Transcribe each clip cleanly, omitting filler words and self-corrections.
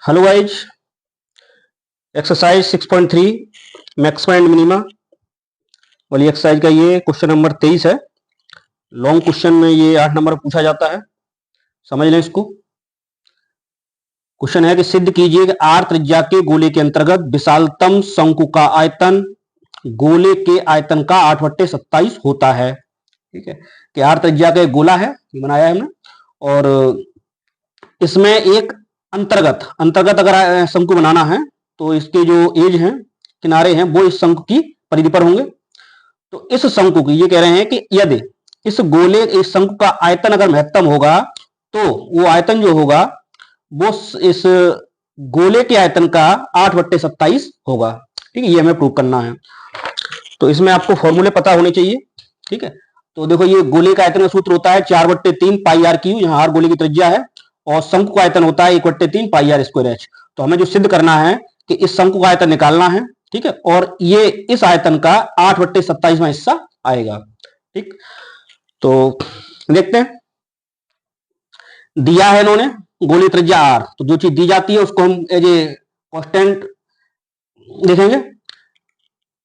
Hello guys, exercise 6.3 maxima and minima वाली exercise का ये क्वेश्चन नंबर 23 है। लॉन्ग क्वेश्चन में ये 8 नंबर पूछा जाता है, समझ लें इसको। क्वेश्चन है कि सिद्ध कीजिए कि आर त्रिज्या के गोले के अंतर्गत विशालतम शंकु का आयतन गोले के आयतन का 8/27 होता है। ठीक है, कि आर त्रिज्या का एक गोला है, बनाया है हमने, और इसमें एक अंतर्गत अंतर्गत अगर शंकु बनाना है तो इसके जो एज हैं, किनारे हैं, वो इस शंकु की परिधि पर होंगे। तो इस शंकु की ये कह रहे हैं कि यदि इस गोले इस शंकु का आयतन अगर महत्तम होगा तो वो आयतन जो होगा वो इस गोले के आयतन का 8/27 होगा। ठीक है, ये हमें प्रूव करना है। तो इसमें आपको फॉर्मूले पता होने चाहिए। ठीक है, तो देखो ये गोले का आयतन का सूत्र होता है 4/3 पाई आर क्यू, यहाँ आर गोले की त्रिज्या है, और शंकु का आयतन होता है 1/3 पाई आर स्क्वायर एच। तो हमें जो सिद्ध करना है कि इस शंकु का आयतन निकालना है। ठीक है, और ये इस आयतन का 8/27वां हिस्सा आएगा। ठीक, तो देखते हैं। दिया है इन्होंने गोली त्रिज्या आर, तो जो चीज दी जाती है उसको हम एज ए कांस्टेंट देखेंगे।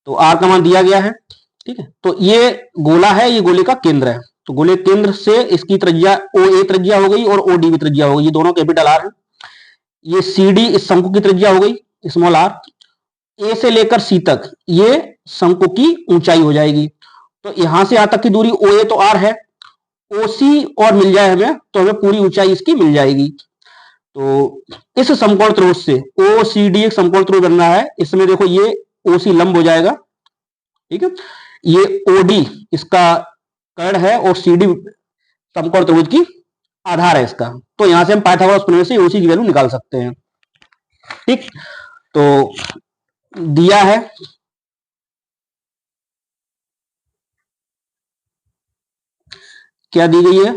तो आर का मान दिया गया है। ठीक है, तो ये गोला है, ये गोले का केंद्र है। तो गोले केंद्र से इसकी त्रिज्या ओ ए त्रिज्या हो गई और ओ डी भी त्रिज्या हो गई, ये दोनों कैपिटल आर है। ये सी डी इस शंकु की त्रिज्या हो गई स्मॉल आर। ए से लेकर सी तक ये शंकु की ऊंचाई हो जाएगी। तो यहां से यहां तक की दूरी ओ ए तो आर है, ओ सी और मिल जाए हमें तो हमें पूरी ऊंचाई इसकी मिल जाएगी। तो इस समकोण त्रिभुज से ओ सी डी एक समकोण त्रिभुज बन रहा है। इसमें देखो ये ओ सी लंब हो जाएगा। ठीक है, ये ओ डी इसका कर्ण है और सी डी समकोण त्रिभुज की आधार है इसका। तो यहां से हम पाइथागोरस प्रमेय से ओसी की वैल्यू निकाल सकते हैं। ठीक, तो दिया है क्या दी गई है,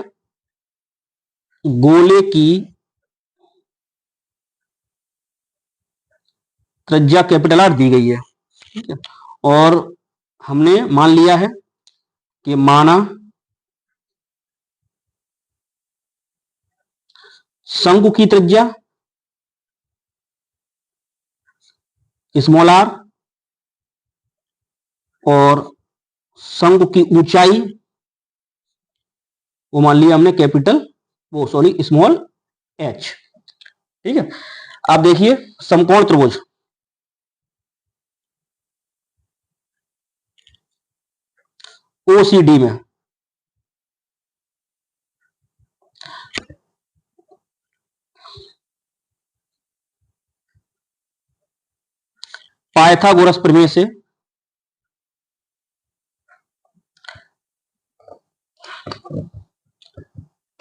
गोले की त्रिज्या कैपिटल आर दी गई है। ठीक है, और हमने मान लिया है कि माना शंकु की त्रिज्या स्मॉल आर और शंकु की ऊंचाई वो मान लिया हमने कैपिटल वो सॉरी स्मॉल एच। ठीक है, अब देखिए समकोण त्रिभुज ओसीडी में पाइथागोरस प्रमेय से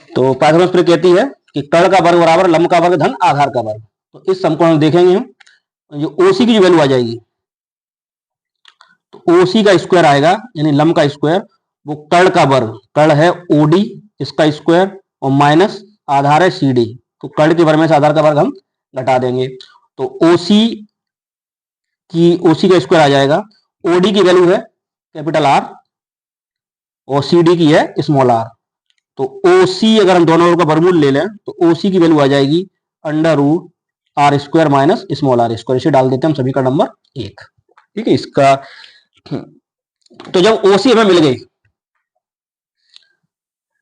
तो पाइथागोरस प्रमेय कहती है कि कर्ण का वर्ग बराबर लंब का वर्ग धन आधार का वर्ग। तो इस समकोण में देखेंगे हम, जो ओसी की जो वैल्यू आ जाएगी तो ओसी का स्क्वायर आएगा यानी लंब का स्क्वायर, वो कर्ण का वर्ग, कर्ण है ओडी इसका स्क्वायर और माइनस आधार है सी डी। तो कर्ण के वर्ग में से आधार का वर्ग हम घटा देंगे तो ओसी का स्क्वायर आ जाएगा। ओडी की वैल्यू है कैपिटल आर और सी डी की है स्मॉल आर। तो ओसी अगर हम दोनों का वर्गमूल ले लें तो ओसी की वैल्यू आ जाएगी under root R square minus small R square. इसे डाल देते हैं हम सभी का नंबर 1। ठीक है, इसका तो जब ओसी हमें मिल गई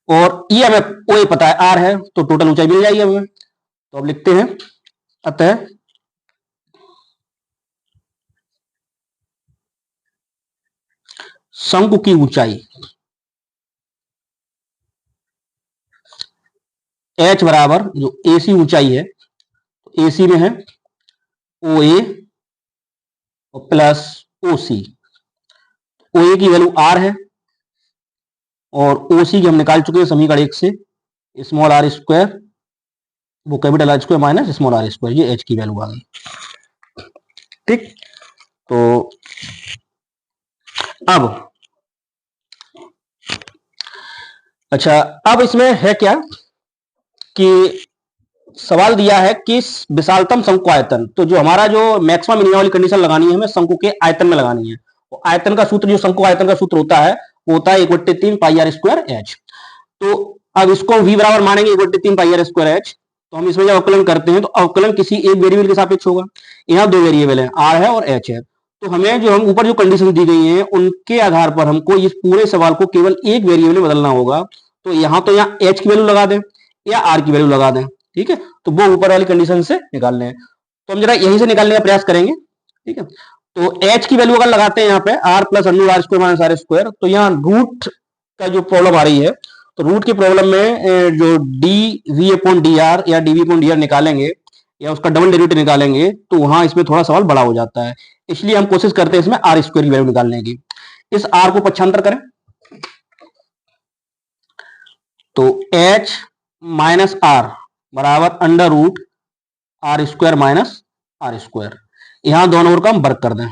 और ये हमें ओ पता है आर है तो टोटल ऊंचाई मिल जाएगी हमें। तो अब लिखते हैं, अतः शंकु की ऊंचाई एच बराबर जो एसी ऊंचाई है, तो एसी में है ओ ए और प्लस ओ सी। ओ ए की वैल्यू आर है और ओ सी की हम निकाल चुके हैं समीकरण 1 से, स्मॉल आर स्क्वायर वो capital R square minus small R square, ये एच की वैल्यू आ गई। ठीक, तो अब अच्छा, अब इसमें है क्या कि सवाल दिया है कि विशालतम शंकु आयतन, तो जो हमारा जो मैक्सिमम मिनिमम वाली कंडीशन लगानी है हमें शंकु के आयतन में लगानी है। तो आयतन का सूत्र जो शंकु आयतन का सूत्र होता है वो होता है 1/3 पाई आर स्क्वायर एच। तो अब इसको v बराबर मानेंगे 1/3 पाई आर स्क्वायर एच। तो हम इसमें जब अवकलन करते हैं तो अवकलन किसी एक वेरिएबल के सापेक्ष होगा। यहाँ दो वेरिएबल है, आर है और एच है। तो हमें जो हम ऊपर जो कंडीशन दी गई है उनके आधार पर हमको इस पूरे सवाल को केवल एक वेरिएबल में बदलना होगा। तो यहाँ तो यहाँ एच की वैल्यू लगा दें या आर की वैल्यू लगा दें, ठीक है। तो वो ऊपर वाली कंडीशन से निकालने हैं, तो हम जरा यहीं से निकालने का प्रयास करेंगे, ठीक है। तो एच की वैल्यू अगर लगाते हैं यहाँ पे R plus under R square minus R square, तो यहाँ रूट का जो प्रॉब्लम आ रही है, तो रूट की प्रॉब्लम में जो D V upon D R या D V upon D R निकालेंगे या उसका डबल डेरिवेटिव निकालेंगे तो वहां इसमें थोड़ा सवाल बड़ा हो जाता है। इसलिए हम कोशिश करते हैं इसमें आर स्क्वायर की वैल्यू निकालने की। इस आर को पक्षांतर करें तो एच माइनस आर बराबर under root R square minus R square. यहां दोनों ओर का हम वर्ग कर दें,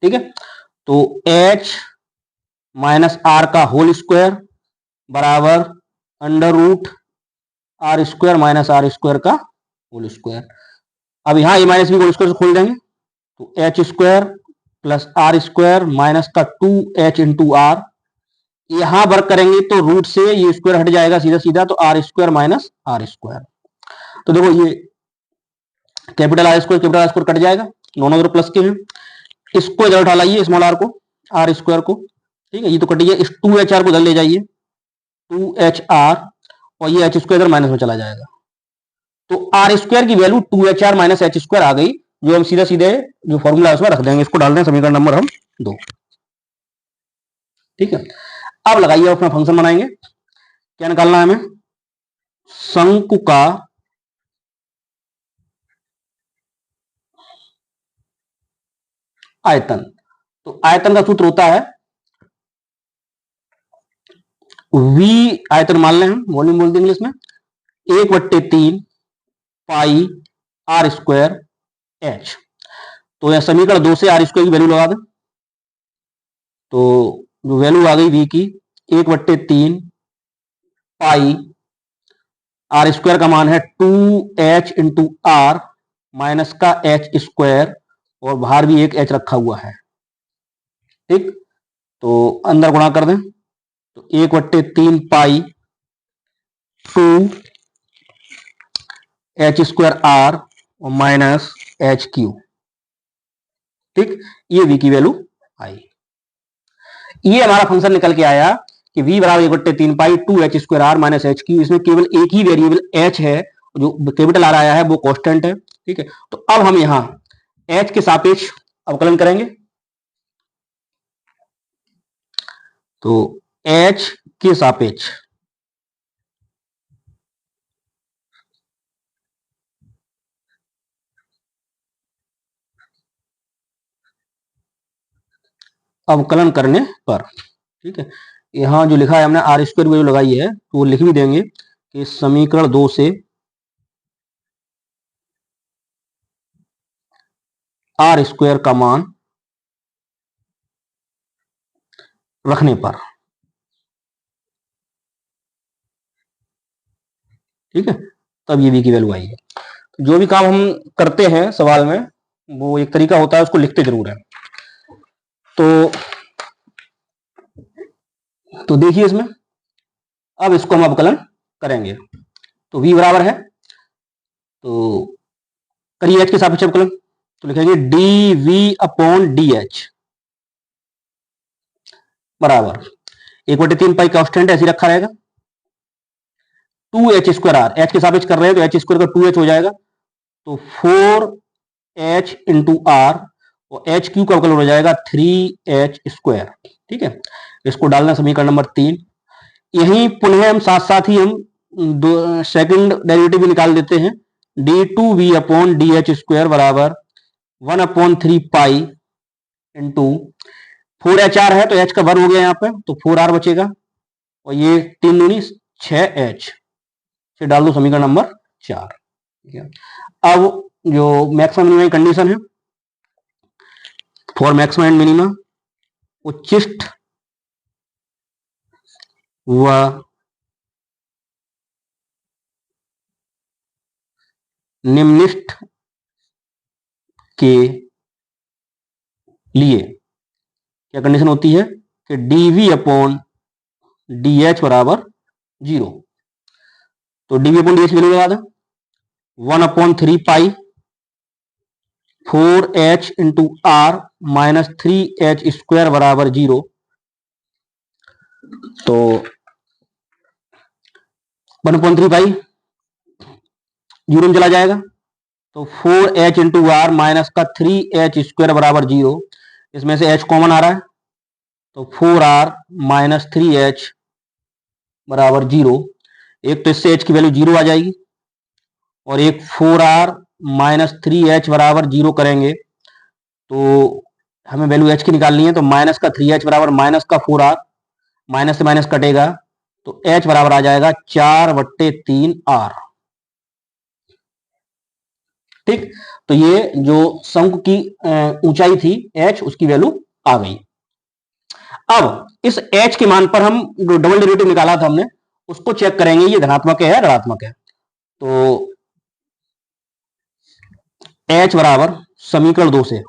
ठीक है। तो एच माइनस आर का होल स्क्वायर बराबर under root R square minus R square का होल स्क्वायर। अब यहां A minus B whole square से खोल देंगे तो H square plus R square minus का 2h इंटू आर। यहां वर्क करेंगे तो रूट से ये स्क्वायर हट जाएगा सीधा सीधा, तो R square minus R square. तो देखो ये कैपिटल आर स्क्वायर कट जाएगा, दोनों तरफ प्लस के हैं। इसको इधर उठा लाइए स्मॉल आर को, आर स्क्वायर को, ठीक है। ये तो कट गया, इस 2h आर को इधर ले जाइए 2h आर, और ये एच स्क्वायर इधर माइनस में चला जाएगा। तो आर स्क्वायर की value 2h R minus H square आ गई, जो हम सीधा सीधे जो फॉर्मूला है उसमें रख देंगे। इसको डाल दें समीकरण नंबर हम 2, ठीक है। अब लगाइए अपना फंक्शन बनाएंगे। क्या निकालना है हमें? शंकु का आयतन। तो आयतन का सूत्र होता है v, आयतन मान लें हम, वॉल्यूम बोल देंगे इसमें, 1/3 पाई आर स्क्वायर एच। तो यह समीकरण 2 से आर स्क्वायर की वैल्यू लगा दें, तो जो वैल्यू आ गई v की 1/3 पाई आर स्क्वायर का मान है 2h इंटू आर माइनस का एच स्क्वायर, और बाहर भी एक एच रखा हुआ है, ठीक। तो अंदर गुणा कर दें तो 1/3 पाई 2h स्क्वायर आर और माइनस एच क्यू, ठीक। ये v की वैल्यू आई। ये हमारा फंक्शन निकल के आया कि v बराबर 1/3 pi 2h square R minus H cube. इसमें केवल एक ही वेरिएबल h है, जो कैपिटल आर आया है वो कांस्टेंट है, ठीक है। तो अब हम यहां h के सापेक्ष अवकलन करेंगे। तो h के सापेक्ष अवकलन करने पर, ठीक है, यहां जो लिखा है हमने आर स्क्वायर वैल्यू लगाई है, तो वो लिख भी देंगे कि समीकरण 2 से आर स्क्वायर का मान रखने पर, ठीक है, तब ये v की वैल्यू आई है। जो भी काम हम करते हैं सवाल में वो एक तरीका होता है, उसको लिखते जरूर है। तो देखिए इसमें अब इसको हम अवकलन करेंगे। तो v बराबर है, तो करिए h के सापेक्ष अवकलन, तो लिखेंगे D V upon D H बराबर 1/3 पाई कांस्टेंट ऐसे रखा रहेगा, 2h स्क्वायर आर, एच के सापेक्ष कर रहे हैं तो एच स्क्वायर का 2h हो जाएगा, तो 4h इंटू आर, और एच क्यू का अवकलन हो जाएगा 3h स्क्वायर, ठीक है। इसको डालना समीकरण नंबर 3। यही पुनः हम साथ साथ ही हम सेकंड डेरिवेटिव भी निकाल देते हैं, D two V upon D H square बराबर 1/3 पाई इंटू 4h है तो h का वर्ग हो गया यहाँ पे, तो 4r बचेगा, और ये 3 दूनी 6h से डाल दो समीकरण नंबर 4, ठीक है। अब जो मैक्सिमम मिनिमम कंडीशन है, फॉर मैक्सिमम एंड मिनिमम, उच्चिष्ट व निम्निष्ठ के लिए क्या कंडीशन होती है कि dv अपॉन dh बराबर 0। तो dv अपॉन dh वैल्यू लगा दें 1/3 4h into are minus 3h square बराबर 0। तो 1/3 जीरो में चला जाएगा तो 4h इंटू आर माइनस का 3h स्क्वायर बराबर 0। इसमें से h कॉमन आ रहा है तो 4r माइनस 3h बराबर 0। एक तो इससे h की वैल्यू 0 आ जाएगी और एक 4r माइनस 3h बराबर 0 करेंगे तो हमें वैल्यू h की निकालनी है। तो माइनस का 3h बराबर माइनस का 4r, माइनस से माइनस कटेगा तो h बराबर आ जाएगा 4/3r। ठीक, तो ये जो शंकु की ऊंचाई थी h, उसकी वैल्यू आ गई। अब इस h के मान पर हम जो डबल डेरिवेटिव निकाला था हमने उसको चेक करेंगे ये धनात्मक है या ऋणात्मक है। तो h बराबर समीकरण 2 से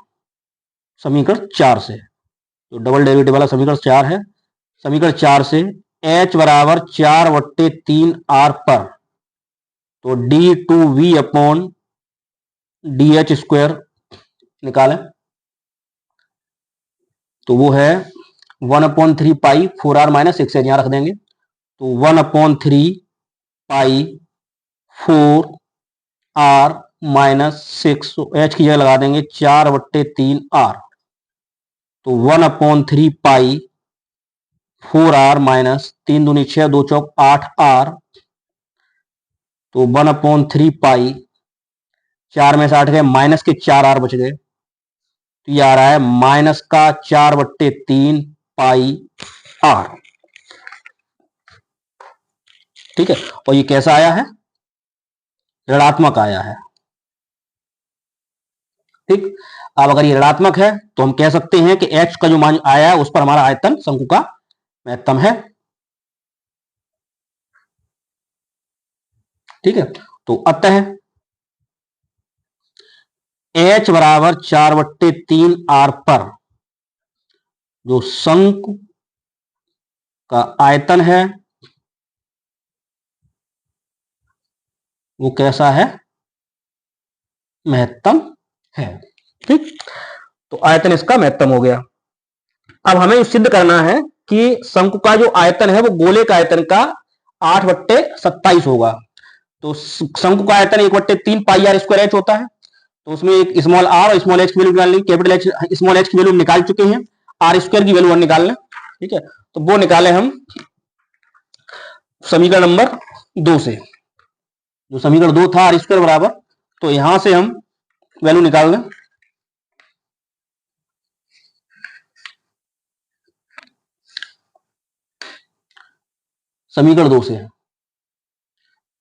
समीकरण 4 से, तो डबल डेरिवेटिव वाला समीकरण 4 है, समीकरण 4 से h बराबर 4/3r पर तो d2v अपॉन dh स्क्वायर निकालें तो वो है 1/3 पाई 4r माइनस 6 यहां रख देंगे तो 1/3 पाई 4r माइनस 6 h की जगह लगा देंगे 4/3r तो 1/3 पाई 4r माइनस 3 दूनी 6 2 चौक 8r तो 1/3 पाई 4 में से 8 गए माइनस के 4r बच गए तो ये आ रहा है माइनस का 4/3 पाई r। ठीक है, और ये कैसा आया है, ऋणात्मक आया है। ठीक, अब अगर ये ऋणात्मक है तो हम कह सकते हैं कि h का जो मान आया है उस पर हमारा आयतन शंकु का महत्तम है। ठीक है, तो अतः h बराबर 4/3r पर जो शंकु का आयतन है वो कैसा है, महत्तम है। ठीक, तो आयतन इसका महत्तम हो गया। अब हमें सिद्ध करना है कि शंकु का जो आयतन है वो गोले का आयतन का 8/27 होगा। तो शंकु का आयतन 1/3 पाई आर स्क्वायर एच होता है। तो उसमें एक स्मॉल आर और स्मॉल एच की वैल्यू निकालनी, कैपिटल एच स्मॉल एच की वैल्यू निकाल चुके हैं, आर स्क्वायर की वैल्यू 1 निकाल लें। ठीक है, तो वो निकाले हम समीकरण नंबर 2 से, जो समीकरण 2 था आर स्क्वायर बराबर, तो यहां से हम वैल्यू निकाल लें। समीकरण 2 से,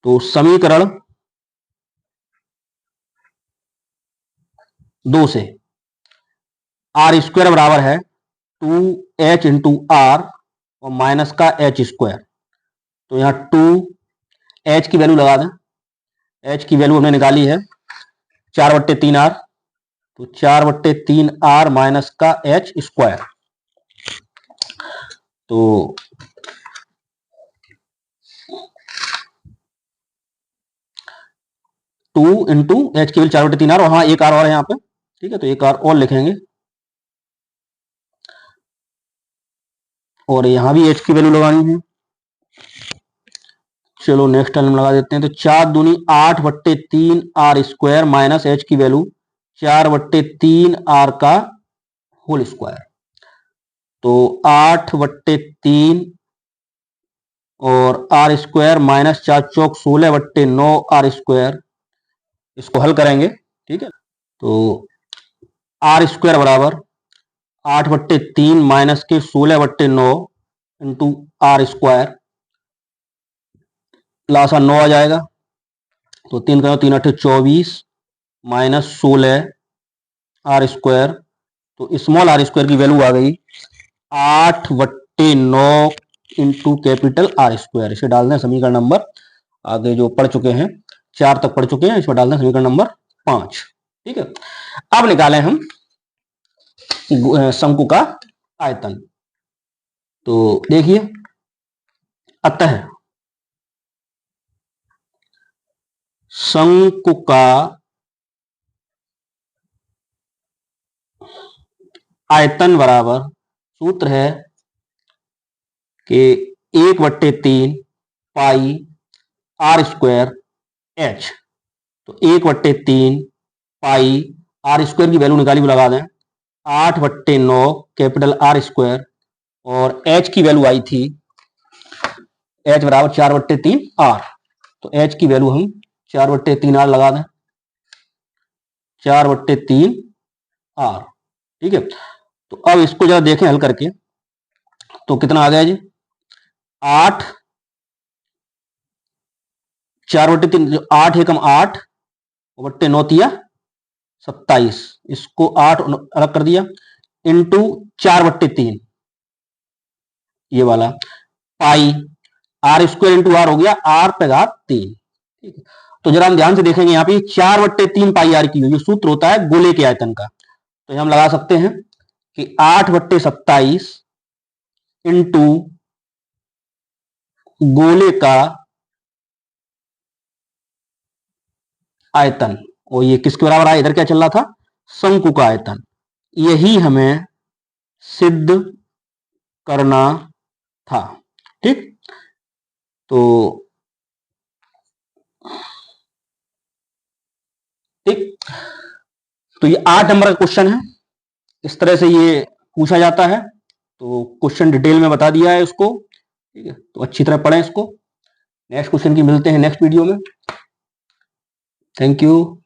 तो समीकरण 2 से आर स्क्वायर बराबर है 2h इंटू आर और माइनस का h स्क्वायर। तो यहां 2h की वैल्यू लगा दें, h की वैल्यू हमने निकाली है 4/3r, तो 4/3r माइनस का h स्क्वायर। तो 2 इंटू एच की वैल्यू 4/3r और हाँ एक आर और है यहाँ पे। ठीक है, तो एक आर और लिखेंगे और यहां भी एच की वैल्यू लगानी है। चलो नेक्स्ट टाइम लगा देते हैं। तो 4 दूनी 8/3r स्क्वायर माइनस एच की वैल्यू 4/3r का होल स्क्वायर। तो 8/3 और आर स्क्वायर माइनस 4 चौक 16/9 आर स्क्वायर, इसको हल करेंगे। ठीक है, तो आर स्क्वायर बराबर 8/3 माइनस के 16/9 इंटू आर स्क्वायर, लासा 9 आ जाएगा। तो 3 करो 3 8 24 माइनस 16 आर स्क्वायर। तो स्मॉल आर स्क्वायर की वैल्यू आ गई 8/9 इंटू कैपिटल आर स्क्वायर। इसे डाल दें समीकरण नंबर, आगे जो पढ़ चुके हैं 4 तक पढ़ चुके हैं, इसमें डाल दें समीकरण नंबर 5। ठीक है। अब निकालें हम शंकु का आयतन। तो देखिए, अतः शंकु का आयतन बराबर, सूत्र है कि 1/3 पाई आर स्क्वायर एच। तो 1/3 पाई आर स्क्वायर की वैल्यू निकाली, लगा दें 8/9 कैपिटल आर स्क्वायर, और एच की वैल्यू आई थी, एच बराबर 4/3 आर। तो एच की वैल्यू हम 4/3 आर लगा दें, 4/3 आर। ठीक है। तो अब इसको जरा देखें हल करके, तो कितना आ गया जी, 8, 4/3, जो 8 एकम 8 बट्टे 9 तिया 27, इसको 8 अलग कर दिया, इंटू 4/3 ये वाला, पाई आर स्क्वायर इंटू आर हो गया आर पे घात 3। ठीक है। तो जरा हम ध्यान से देखेंगे, यहाँ पे 4/3 पाई आर की ये सूत्र होता है गोले के आयतन का। तो हम लगा सकते हैं कि 8/27 इंटू गोले का आयतन, और ये किसके बराबर आया, इधर क्या चल रहा था, शंकु का आयतन। यही हमें सिद्ध करना था। ठीक। तो ठीक, तो ये 8 नंबर का क्वेश्चन है, इस तरह से ये पूछा जाता है। तो क्वेश्चन डिटेल में बता दिया है उसको। ठीक है, तो अच्छी तरह पढ़ें इसको। नेक्स्ट क्वेश्चन की मिलते हैं नेक्स्ट वीडियो में। Thank you.